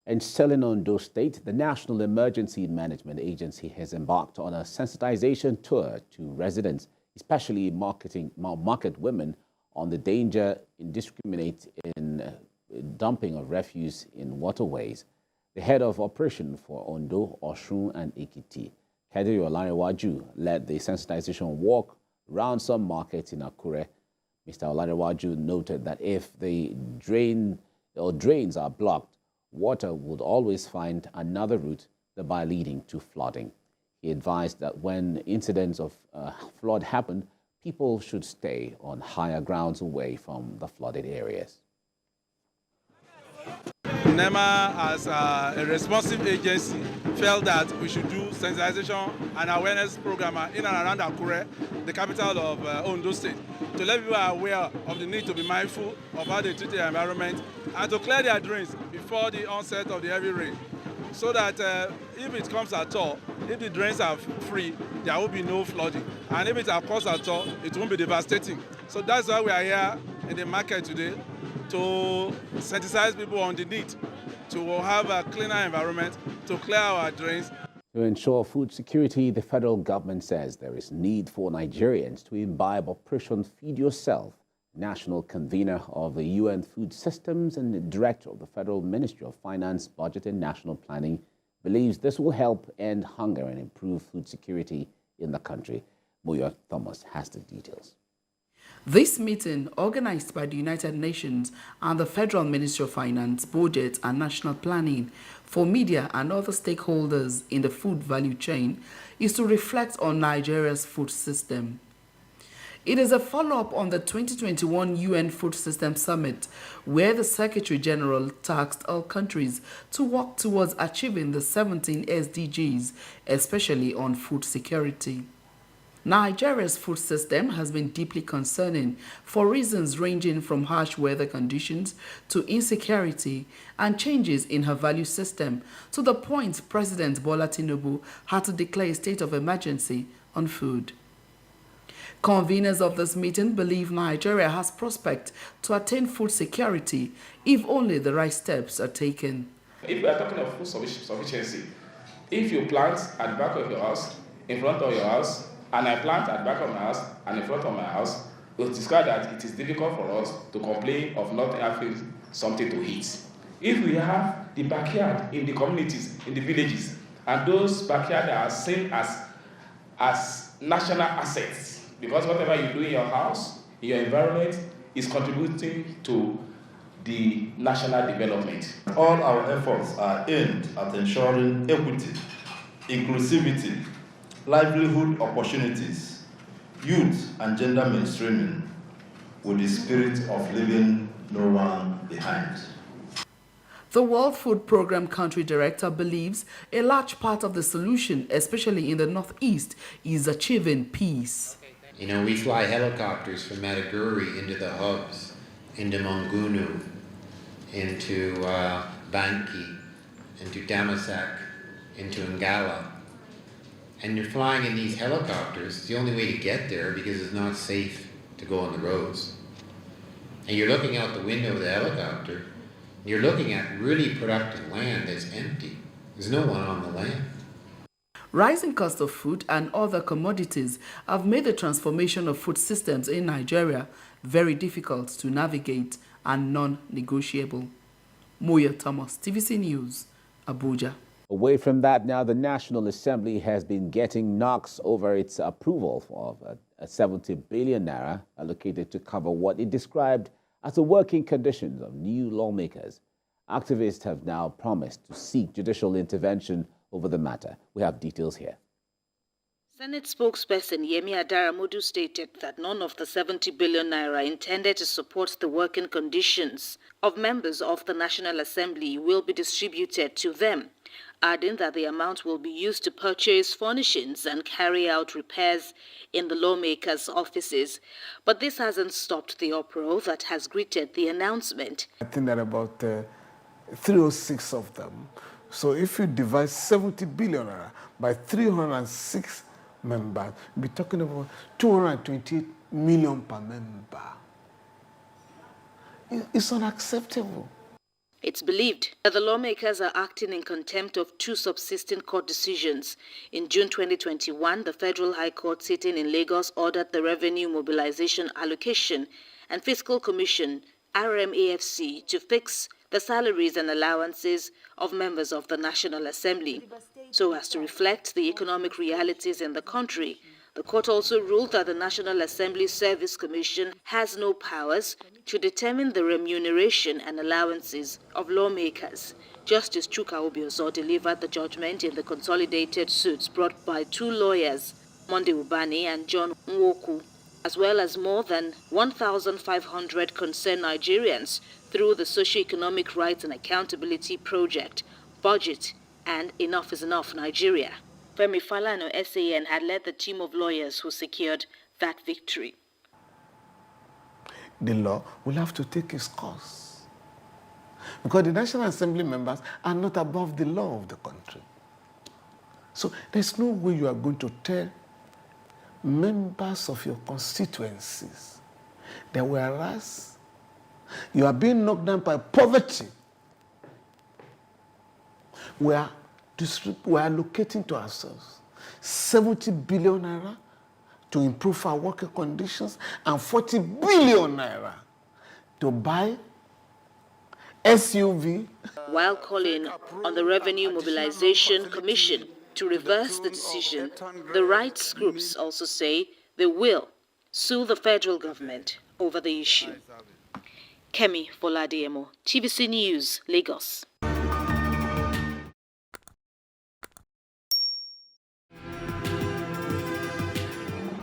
In Selin, Ondo State, the National Emergency Management Agency has embarked on a sensitization tour to residents, especially market women, on the danger indiscriminate in dumping of refuse in waterways. The head of operation for Ondo, Osun and Ekiti, KadiriOlarewaju, led the sensitization walk around some markets in Akure. Mr. Olarewaju noted that if the drains are blocked, water would always find another route, thereby leading to flooding. He advised that when incidents of flood happen, people should stay on higher grounds away from the flooded areas. NEMA, as a responsive agency, felt that we should do sensitization and awareness program in and around Akure, the capital of Ondo State, to let people aware of the need to be mindful of how they treat their environment and to clear their drains before the onset of the heavy rain, so that if it comes at all, if the drains are free, there will be no flooding, and if it occurs at all, it won't be devastating. So that's why we are here in the market today, to sensitize people on the need to have a cleaner environment, to clear our drains. To ensure food security, the federal government says there is need for Nigerians to imbibe Operation Feed Yourself. National convener of the UN Food Systems and the director of the Federal Ministry of Finance, Budget and National Planning believes this will help end hunger and improve food security in the country. Moyo Thomas has the details. This meeting, organized by the United Nations and the Federal Ministry of Finance, Budget and National Planning for media and other stakeholders in the food value chain, is to reflect on Nigeria's food system. It is a follow-up on the 2021 UN Food System Summit, where the Secretary General tasked all countries to work towards achieving the 17 SDGs, especially on food security. Nigeria's food system has been deeply concerning for reasons ranging from harsh weather conditions to insecurity and changes in her value system, to the point President Bola Tinubu had to declare a state of emergency on food. Conveners of this meeting believe Nigeria has prospect to attain food security if only the right steps are taken. If we are talking of food sufficiency, if you plant at the back of your house, in front of your house, and I plant at the back of my house and in front of my house, we'll discover that it is difficult for us to complain of not having something to eat. If we have the backyard in the communities, in the villages, and those backyards are seen as national assets, because whatever you do in your house, in your environment, is contributing to the national development. All our efforts are aimed at ensuring equity, inclusivity, livelihood opportunities, youth and gender mainstreaming, with the spirit of leaving no one behind. The World Food Programme Country Director believes a large part of the solution, especially in the Northeast, is achieving peace. You know, we fly helicopters from Maiduguri into the hubs, into Mangunu, into Banki, into Damasak, into Ngala. And you're flying in these helicopters. It's the only way to get there because it's not safe to go on the roads. And you're looking out the window of the helicopter, you're looking at really productive land that's empty. There's no one on the land. Rising cost of food and other commodities have made the transformation of food systems in Nigeria very difficult to navigate and non-negotiable. Moyo Thomas, TVC News, Abuja. Away from that now, the National Assembly has been getting knocks over its approval of a 70 billion naira allocated to cover what it described as the working conditions of new lawmakers. Activists have now promised to seek judicial intervention over the matter. We have details here. Senate spokesperson Yemi Adaramodu stated that none of the 70 billion naira intended to support the working conditions of members of the National Assembly will be distributed to them, adding that the amount will be used to purchase furnishings and carry out repairs in the lawmakers' offices. But this hasn't stopped the uproar that has greeted the announcement. I think that about 306 of them. So if you divide 70 billion by 306 members, we'll be talking about 228 million per member. It's unacceptable. It's believed that the lawmakers are acting in contempt of two subsisting court decisions. In June 2021, the Federal High Court sitting in Lagos ordered the Revenue Mobilization Allocation and Fiscal Commission, RMAFC, to fix the salaries and allowances of members of the National Assembly, so as to reflect the economic realities in the country. The court also ruled that the National Assembly Service Commission has no powers to determine the remuneration and allowances of lawmakers. Justice Chuka Obiozo delivered the judgment in the consolidated suits brought by two lawyers, Monday Ubani and John Nwoku, as well as more than 1,500 concerned Nigerians through the Socio-Economic Rights and Accountability Project, Budget, and Enough is Enough Nigeria. Femi Falana SAN had led the team of lawyers who secured that victory. The law will have to take its course, because the National Assembly members are not above the law of the country. So there's no way you are going to tell members of your constituencies that whereas you are being knocked down by poverty, we are allocating to ourselves 70 billion naira to improve our working conditions and 40 billion naira to buy SUV. While calling on the Revenue Mobilization Commission to reverse the decision, the rights groups also say they will sue the federal government over the issue. Kemi Foladiemo, TVC News, Lagos.